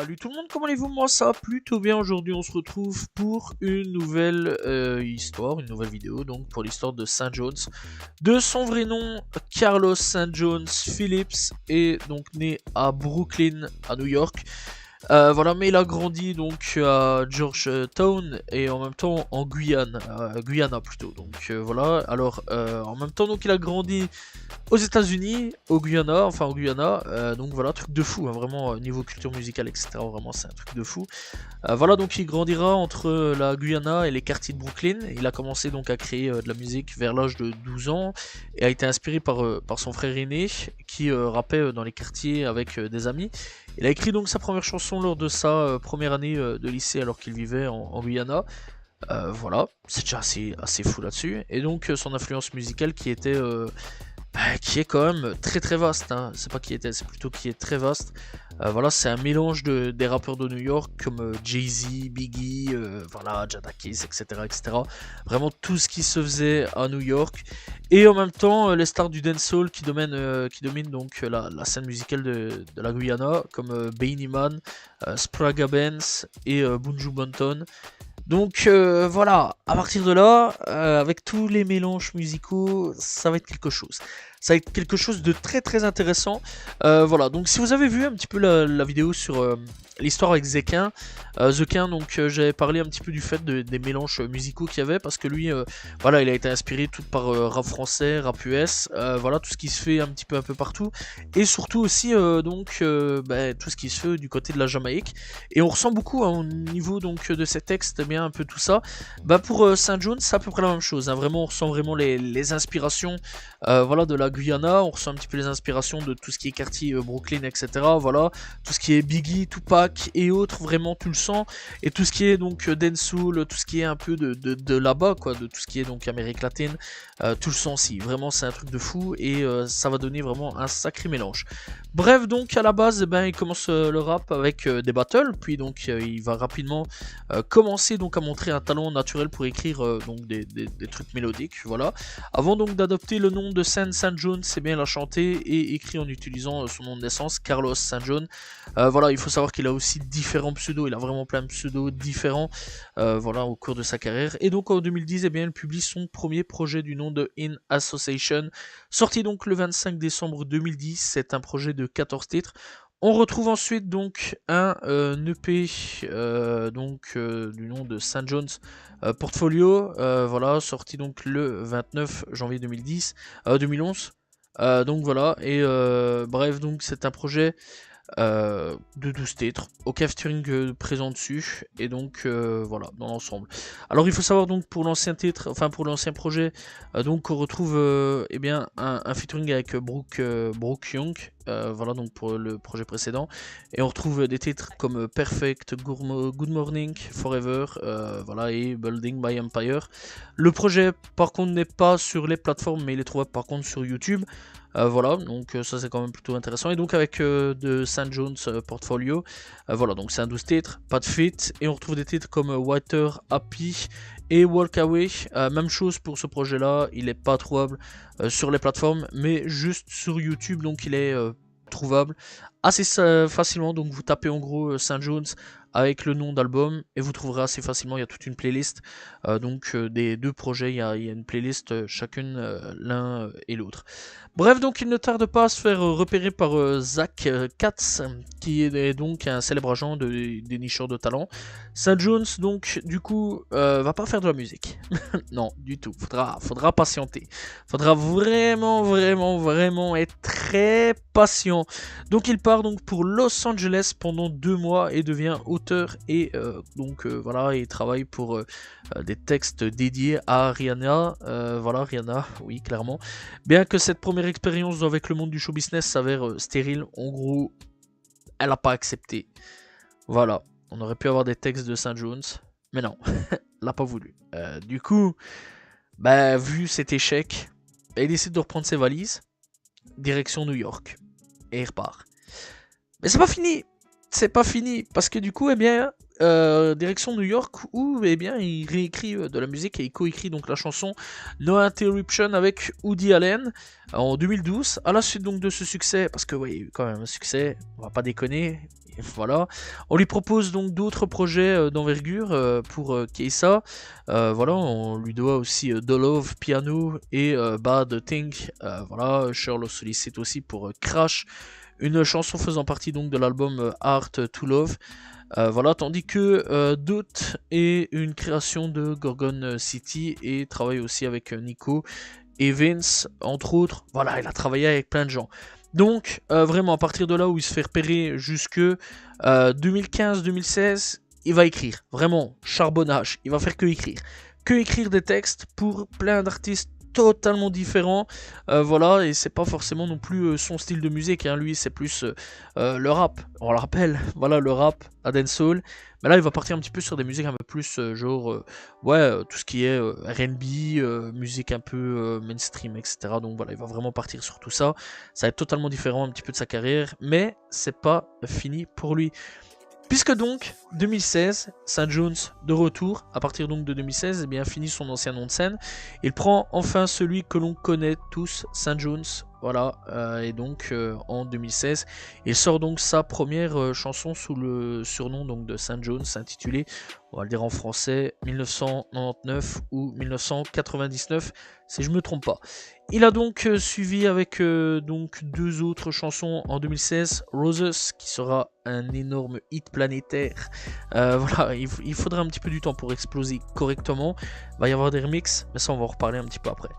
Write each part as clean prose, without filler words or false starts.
Salut tout le monde, comment allez-vous? Moi ça va plutôt bien. Aujourd'hui on se retrouve pour une nouvelle histoire, une nouvelle vidéo, donc pour l'histoire de St. Jones. De son vrai nom, Carlos St. Jones Phillips, est donc né à Brooklyn, à New York. Voilà, mais il a grandi donc à Georgetown et en même temps en Guyane, Guyana plutôt. Donc voilà, alors en même temps donc il a grandi aux États-Unis, au Guyana, enfin au Guyana. Donc voilà, truc de fou, hein, vraiment niveau culture musicale, etc. Vraiment c'est un truc de fou. Voilà, donc il grandira entre la Guyana et les quartiers de Brooklyn. Il a commencé donc à créer de la musique vers l'âge de 12 ans et a été inspiré par son frère aîné qui rappait dans les quartiers avec des amis. Il a écrit donc sa première chanson lors de sa première année de lycée alors qu'il vivait en Guyana. Voilà, c'est déjà assez fou là-dessus. Et donc son influence musicale qui est quand même très très vaste, hein. C'est pas qui était, c'est plutôt qui est très vaste. Voilà, c'est un mélange des rappeurs de New York comme Jay-Z, Biggie, voilà, Jadakiss, etc., etc. Vraiment tout ce qui se faisait à New York. Et en même temps, les stars du dancehall qui dominent donc la scène musicale de la Guyana, comme Beenie Man, Sprague Benz et Buju Banton. Donc voilà, à partir de là, avec tous les mélanges musicaux, ça va être quelque chose. Ça va être quelque chose de très très intéressant. Voilà, donc si vous avez vu un petit peu la vidéo sur l'histoire avec Zekin, donc j'avais parlé un petit peu du fait des mélanges musicaux qu'il y avait, parce que lui, voilà, il a été inspiré tout par rap français, rap US, voilà, tout ce qui se fait un petit peu un peu partout, et surtout aussi tout ce qui se fait du côté de la Jamaïque. Et on ressent beaucoup, hein, au niveau donc de ces textes, eh bien un peu tout ça. Pour St. Jones, c'est à peu près la même chose, hein. Vraiment, on ressent vraiment les inspirations, voilà, de la Guyana. On ressent un petit peu les inspirations de tout ce qui est quartier Brooklyn, etc. Voilà, tout ce qui est Biggie, Tupac et autres. Vraiment, tu le sens. Et tout ce qui est donc dancehall, tout ce qui est un peu de là-bas, quoi, de tout ce qui est donc Amérique latine, tu le sens aussi. Vraiment, c'est un truc de fou et ça va donner vraiment un sacré mélange. Bref, donc à la base, il commence le rap avec des battles, puis donc il va rapidement commencer donc à montrer un talent naturel pour écrire donc des trucs mélodiques, voilà. Avant donc d'adopter le nom de St. Jones, c'est bien la chanter et écrit en utilisant son nom de naissance, Carlos St. John. Voilà, il faut savoir qu'il a aussi différents pseudos, il a vraiment plein de pseudos différents, voilà, au cours de sa carrière. Et donc en 2010, il publie son premier projet du nom de In Association, sorti donc le 25 décembre 2010. C'est un projet de 14 titres. On retrouve ensuite donc un EP du nom de St. Jones Portfolio, voilà, sorti donc le 29 janvier 2011. Donc voilà, et bref, donc c'est un projet de 12 titres, aucun featuring présent dessus, et donc voilà, dans l'ensemble. Alors il faut savoir donc pour l'ancien titre, enfin pour l'ancien projet, donc on retrouve un featuring avec Brooke Young, voilà, donc pour le projet précédent, et on retrouve des titres comme Perfect, Good Morning, Forever, voilà, et Building My Empire. Le projet par contre n'est pas sur les plateformes, mais il est trouvable par contre sur YouTube. Voilà, donc ça c'est quand même plutôt intéressant. Et donc avec de St. Jones Portfolio, voilà, donc c'est un 12 titres, pas de feat, et on retrouve des titres comme Water, Happy et Walk Away. Même chose pour ce projet là, il est pas trouvable sur les plateformes, mais juste sur YouTube, donc il est trouvable assez facilement. Donc vous tapez en gros St. Jones avec le nom d'album et vous trouverez assez facilement. Il y a toute une playlist des deux projets, il y a une playlist chacune, l'un et l'autre. Bref, donc il ne tarde pas à se faire repérer par Zach Katz, qui est donc un célèbre agent des nicheurs de talent. St. Jones, donc, du coup, va pas faire de la musique. Non, du tout. Faudra patienter. Faudra vraiment être très patient. Donc il part donc pour Los Angeles pendant 2 mois et devient auteur et voilà, il travaille pour des textes dédiés à Rihanna. Voilà, Rihanna, oui, clairement. Bien que cette première expérience avec le monde du show business s'avère stérile, en gros, elle n'a pas accepté. Voilà, on aurait pu avoir des textes de St. Jones, mais non, elle n'a pas voulu. Du coup, vu cet échec, il décide de reprendre ses valises, direction New York, et il repart. Mais c'est pas fini, parce que du coup, direction New York, où il réécrit de la musique et il coécrit donc la chanson No Interruption avec Woody Allen en 2012. À la suite donc de ce succès, parce que ouais, il y a eu quand même un succès, on va pas déconner, voilà. On lui propose donc d'autres projets d'envergure pour Keisa. Voilà, on lui doit aussi The Love Piano et Bad Thing. Voilà, Cher le sollicite aussi pour Crash, une chanson faisant partie donc de l'album Art to Love. Voilà, tandis que Dot est une création de Gorgon City et travaille aussi avec Nico et Vince, entre autres. Voilà, il a travaillé avec plein de gens. Donc, vraiment, à partir de là où il se fait repérer jusque 2015-2016, il va écrire. Vraiment, charbonnage. Il va faire que écrire. Que écrire des textes pour plein d'artistes totalement différents. Voilà, et c'est pas forcément non plus son style de musique. Hein. Lui, c'est plus le rap. On le rappelle, voilà, le rap, la dancehall. Mais là, il va partir un petit peu sur des musiques un peu plus tout ce qui est R&B, musique un peu mainstream, etc. Donc voilà, il va vraiment partir sur tout ça. Ça va être totalement différent un petit peu de sa carrière, mais c'est pas fini pour lui. Puisque donc, 2016, St. Jones de retour, à partir donc de 2016, eh bien, finit son ancien nom de scène. Il prend enfin celui que l'on connaît tous, St. Jones. Voilà, et donc en 2016, il sort donc sa première chanson sous le surnom donc, de St. Jones, intitulée, on va le dire en français, 1999 ou 1999, si je me trompe pas. Il a donc suivi avec donc 2 autres chansons en 2016, Roses, qui sera un énorme hit planétaire. Voilà, il faudra un petit peu du temps pour exploser correctement. Il va y avoir des remixes, mais ça on va en reparler un petit peu après.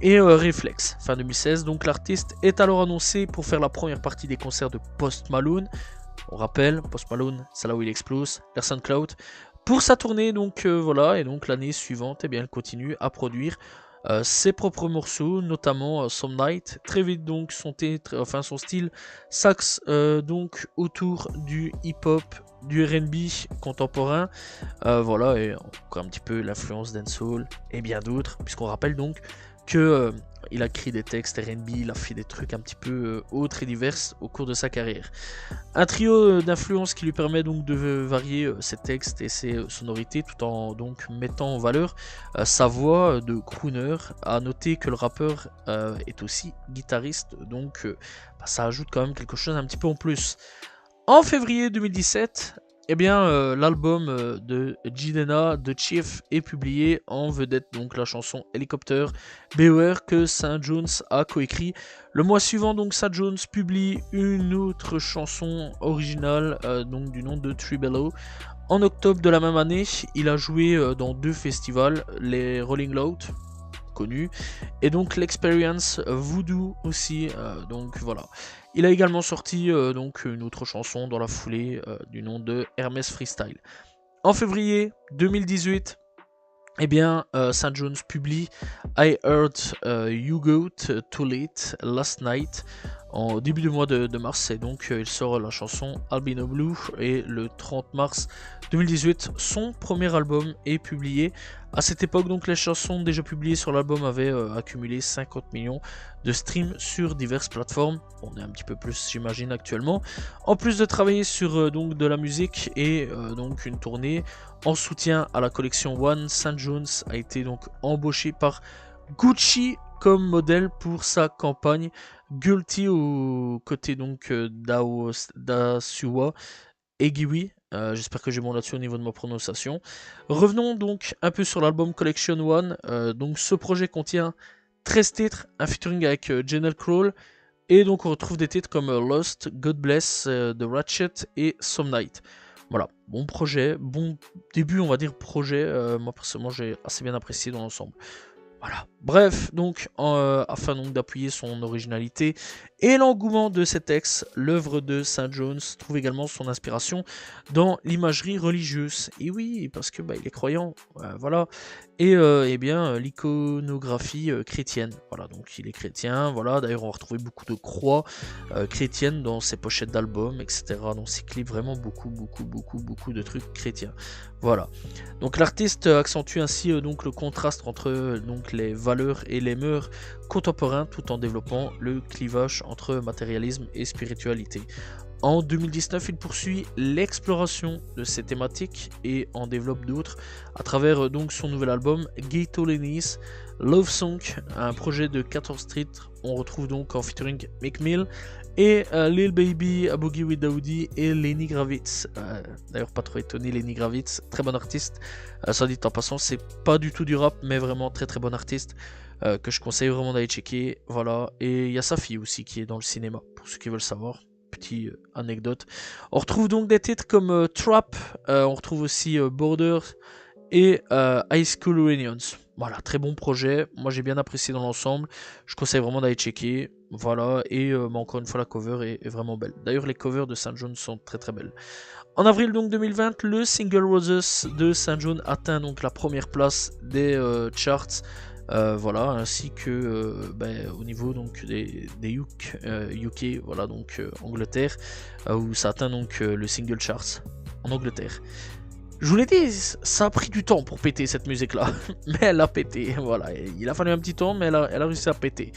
Et Reflex, fin 2016. Donc l'artiste est alors annoncé pour faire la première partie des concerts de Post Malone. On rappelle, Post Malone, c'est là où il explose, vers SoundCloud. Pour sa tournée, donc voilà, et donc l'année suivante, eh bien, elle continue à produire ses propres morceaux, notamment Some Night. Très vite donc son style s'axe donc autour du hip-hop, du R&B contemporain, voilà, et encore un petit peu l'influence dancehall et bien d'autres, puisqu'on rappelle donc que il a écrit des textes R&B, il a fait des trucs un petit peu autres et divers au cours de sa carrière. Un trio d'influences qui lui permet donc de varier ses textes et ses sonorités tout en donc mettant en valeur sa voix de crooner. À noter que le rappeur est aussi guitariste, donc ça ajoute quand même quelque chose un petit peu en plus. En février 2017, eh bien, l'album de Jidenna, The Chief, est publié en vedette, donc la chanson Helicopter BOR que St. Jones a coécrit. Le mois suivant, donc St. Jones publie une autre chanson originale donc du nom de Tribello. En octobre de la même année, il a joué dans 2 festivals, les Rolling Loud, connu, et donc l'Experience Voodoo aussi, donc voilà. Il a également sorti donc une autre chanson dans la foulée du nom de Hermès Freestyle. En février 2018, eh bien, St. Jones publie I Heard You Got Too Late Last Night en début du mois de mars, et donc il sort la chanson Albino Blue, et le 30 mars 2018, son premier album est publié. À cette époque, donc, les chansons déjà publiées sur l'album avaient accumulé 50 millions de streams sur diverses plateformes. On est un petit peu plus, j'imagine, actuellement. En plus de travailler sur donc de la musique et donc une tournée en soutien à la collection One, St. Jones a été donc embauché par Gucci comme modèle pour sa campagne Guilty aux côtés donc d'Asuwa Egiwi. J'espère que j'ai bon là-dessus au niveau de ma prononciation. Revenons donc un peu sur l'album Collection One. Donc ce projet contient 13 titres, un featuring avec Janelle Kroll, et donc on retrouve des titres comme Lost, God Bless, The Ratchet et Some Night. Voilà, bon projet, bon début on va dire projet, moi personnellement j'ai assez bien apprécié dans l'ensemble. Voilà. Bref, donc, afin donc d'appuyer son originalité et l'engouement de ses textes, l'œuvre de St. Jones trouve également son inspiration dans l'imagerie religieuse. Et oui, parce que il est croyant, voilà. Et eh bien l'iconographie chrétienne. Voilà, donc il est chrétien. Voilà, d'ailleurs on va retrouver beaucoup de croix chrétiennes dans ses pochettes d'albums, etc. Dans ses clips, vraiment beaucoup de trucs chrétiens. Voilà. Donc l'artiste accentue ainsi donc le contraste entre donc les valeurs et les mœurs contemporains tout en développant le clivage entre matérialisme et spiritualité. En 2019, il poursuit l'exploration de ces thématiques et en développe d'autres à travers donc son nouvel album Ghetto Lenny's Love Song, un projet de 14 titres. On retrouve donc en featuring Meek Mill et Lil Baby, A Boogie with Daoudi et Lenny Kravitz. D'ailleurs, pas trop étonné, Lenny Kravitz, très bon artiste. Ça dit en passant, c'est pas du tout du rap, mais vraiment très très bon artiste que je conseille vraiment d'aller checker. Voilà, et il y a sa fille aussi qui est dans le cinéma, pour ceux qui veulent savoir. Petite anecdote. On retrouve donc des titres comme Trap, on retrouve aussi Borders et High School Reunions. Voilà, très bon projet. Moi j'ai bien apprécié dans l'ensemble. Je conseille vraiment d'aller checker. Voilà, et encore une fois, la cover est vraiment belle. D'ailleurs, les covers de St. John sont très très belles. En avril donc 2020, le single Roses de St. John atteint donc la première place des charts. Voilà, ainsi que au niveau donc des UK, voilà, donc Angleterre, où ça atteint donc le single charts en Angleterre. Je vous l'ai dit, ça a pris du temps pour péter cette musique là, mais elle a pété, voilà, il a fallu un petit temps, mais elle a réussi à péter.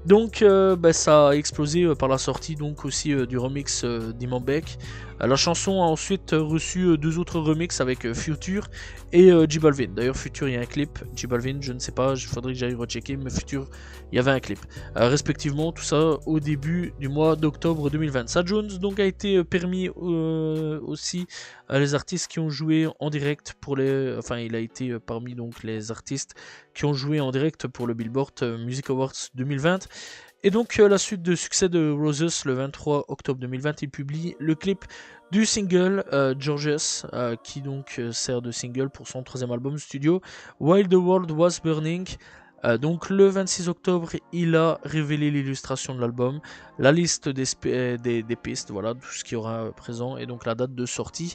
Donc ça a explosé par la sortie donc aussi du remix d'Imambek. La chanson a ensuite reçu 2 autres remixes avec Future et J Balvin. D'ailleurs Future, il y a un clip, J Balvin je ne sais pas, il faudrait que j'aille rechecker, mais Future il y avait un clip. Respectivement tout ça au début du mois d'octobre 2020. St. Jones donc a été permis aussi les artistes qui ont joué en direct pour les... Enfin il a été parmi donc les artistes qui ont joué en direct pour le Billboard Music Awards 2020. Et donc la suite de succès de Roses, le 23 octobre 2020, il publie le clip du single Georges, qui donc sert de single pour son 3e album studio, While the World Was Burning. Donc le 26 octobre, il a révélé l'illustration de l'album, la liste des pistes, voilà, tout ce qui y aura présent, et donc la date de sortie.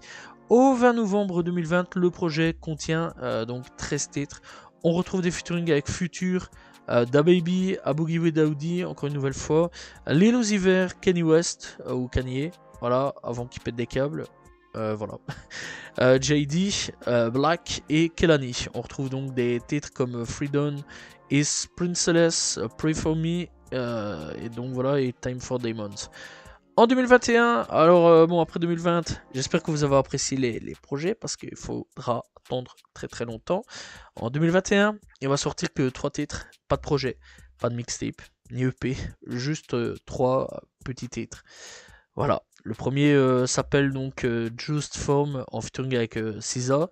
Au 20 novembre 2020, le projet contient donc 13 titres. On retrouve des featuring avec Future, DaBaby, A Boogie with Daoudi, encore une nouvelle fois, Lil Uzi Vert, Kanye West, ou Kanye, voilà, avant qu'il pète des câbles, voilà, JD, Black et Kelani. On retrouve donc des titres comme Freedom, Is Princess, Pray For Me, et donc voilà, et Time for Diamonds. En 2021, alors bon, après 2020, j'espère que vous avez apprécié les projets parce qu'il faudra attendre très très longtemps. En 2021, il va sortir que 3 titres, pas de projet, pas de mixtape, ni EP, juste 3 petits titres. Voilà, le premier s'appelle donc Just Form en featuring avec SZA.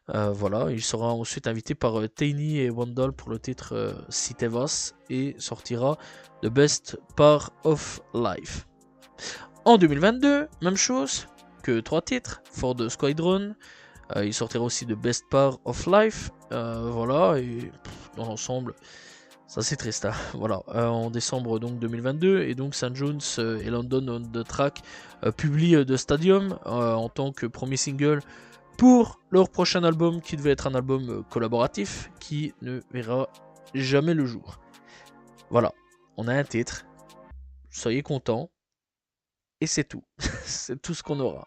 Voilà, il sera ensuite invité par Tiny et Wandal pour le titre Citevas et sortira The Best Part of Life. En 2022, même chose, que 3 titres, For the Squadron, il sortira aussi de Best Part of Life, voilà, et dans l'ensemble, ça c'est triste, hein, voilà. En décembre donc 2022, et donc St. Jones et London on the Track publient The Stadium en tant que premier single pour leur prochain album qui devait être un album collaboratif qui ne verra jamais le jour. Voilà, on a un titre, soyez contents. Et c'est tout, c'est tout ce qu'on aura.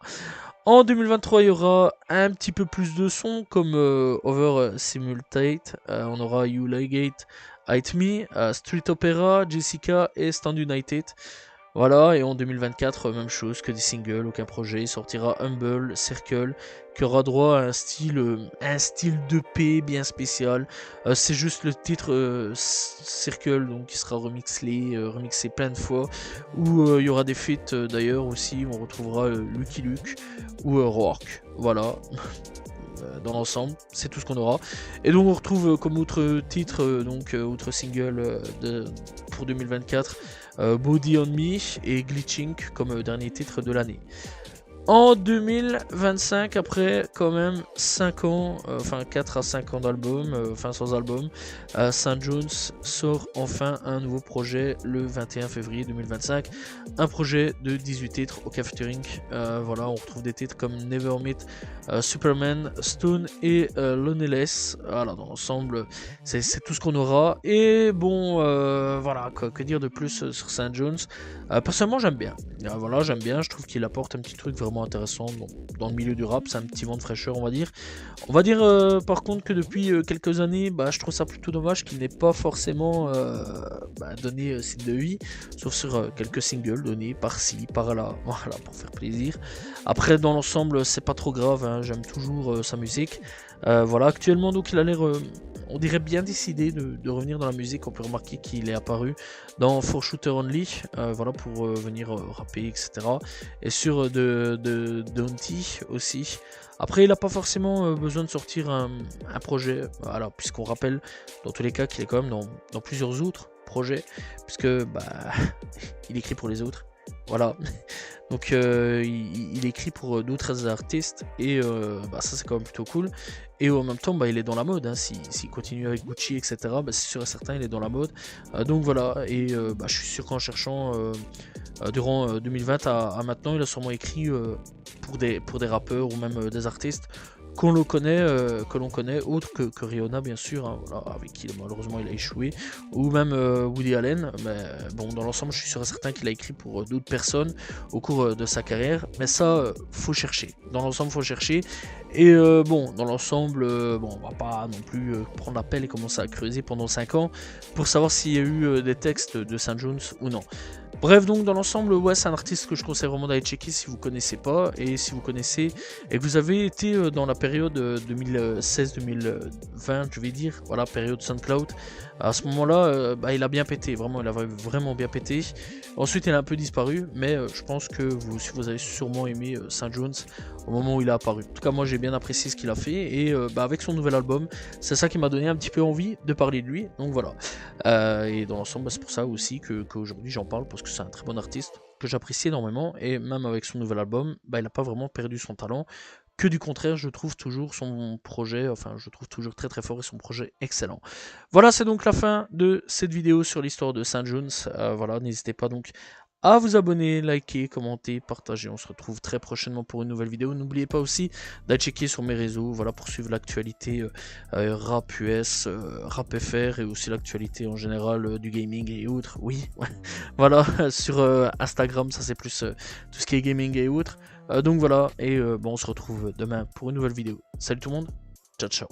En 2023, il y aura un petit peu plus de sons comme Over Simultate, on aura You Like It, Hate Me, Street Opera, Jessica et Stand United. Voilà, et en 2024, même chose que des singles, aucun projet, il sortira Humble, Circle, qui aura droit à un style d'EP bien spécial. C'est juste le titre Circle, donc qui sera remixé plein de fois, où il y aura des feats d'ailleurs aussi, où on retrouvera Lucky Luke ou Rourke. Voilà. Dans l'ensemble, c'est tout ce qu'on aura. Et donc on retrouve comme autre titre, autre single pour 2024, Body on Me et Glitching comme dernier titre de l'année. En 2025, après quand même 5 ans, 4 à 5 ans d'album, sans album, St. Jones sort enfin un nouveau projet le 21 février 2025. Un projet de 18 titres au featuring. Voilà, on retrouve des titres comme Never Meet, Superman, Stone et Loneliness. Voilà, dans l'ensemble, c'est tout ce qu'on aura. Et bon, voilà, que dire de plus sur St. Jones. Personnellement, j'aime bien. Voilà, j'aime bien, je trouve qu'il apporte un petit truc vraiment vraiment intéressant dans le milieu du rap, c'est un petit vent de fraîcheur on va dire. On va dire par contre que depuis quelques années, je trouve ça plutôt dommage qu'il n'ait pas forcément donné signe de vie, sauf sur quelques singles donnés par-ci, par-là, voilà, pour faire plaisir. Après dans l'ensemble c'est pas trop grave, hein, j'aime toujours sa musique. Voilà, actuellement donc il a l'air, on dirait bien décidé de revenir dans la musique. On peut remarquer qu'il est apparu dans For Shooter Only, voilà, pour venir rapper, etc. Et sur de Daunty aussi. Après, il n'a pas forcément besoin de sortir un projet, voilà, puisqu'on rappelle dans tous les cas qu'il est quand même dans plusieurs autres projets, puisque il écrit pour les autres. Voilà, donc il écrit pour d'autres artistes et ça c'est quand même plutôt cool. Et en même temps il est dans la mode, hein. S'il continue avec Gucci etc, c'est sûr et certain il est dans la mode. Donc voilà, et je suis sûr qu'en cherchant durant 2020 à maintenant, il a sûrement écrit pour des rappeurs ou même des artistes que l'on connaît, autre que Rihanna bien sûr, hein, voilà, avec qui malheureusement il a échoué, ou même Woody Allen, mais bon dans l'ensemble je suis sûr et certain qu'il a écrit pour d'autres personnes au cours de sa carrière, mais ça faut chercher, dans l'ensemble faut chercher, et dans l'ensemble, on va pas non plus prendre la pelle et commencer à creuser pendant 5 ans pour savoir s'il y a eu des textes de St. Jones ou non. Bref, donc dans l'ensemble, ouais, c'est un artiste que je conseille vraiment d'aller checker si vous connaissez pas, et si vous connaissez et que vous avez été dans la période 2016-2020, je vais dire, voilà, période SoundCloud, à ce moment-là, il a bien pété, vraiment, il a vraiment bien pété. Ensuite, il a un peu disparu, mais je pense que vous avez sûrement aimé St. Jones au moment où il a apparu. En tout cas, moi, j'ai bien apprécié ce qu'il a fait, et avec son nouvel album, c'est ça qui m'a donné un petit peu envie de parler de lui, donc voilà. Et dans l'ensemble, c'est pour ça aussi qu'aujourd'hui j'en parle, parce que c'est un très bon artiste que j'apprécie énormément, et même avec son nouvel album, il n'a pas vraiment perdu son talent, que du contraire, je trouve toujours son projet, je trouve toujours très très fort et son projet excellent. Voilà, c'est donc la fin de cette vidéo sur l'histoire de St. Jones. Voilà, n'hésitez pas donc à vous abonner, liker, commenter, partager. On se retrouve très prochainement pour une nouvelle vidéo. N'oubliez pas aussi d'aller checker sur mes réseaux, voilà, pour suivre l'actualité rap US, rap FR, et aussi l'actualité en général du gaming et autres. Oui, voilà, sur Instagram, ça c'est plus tout ce qui est gaming et autres. Donc voilà, et on se retrouve demain pour une nouvelle vidéo. Salut tout le monde, ciao ciao.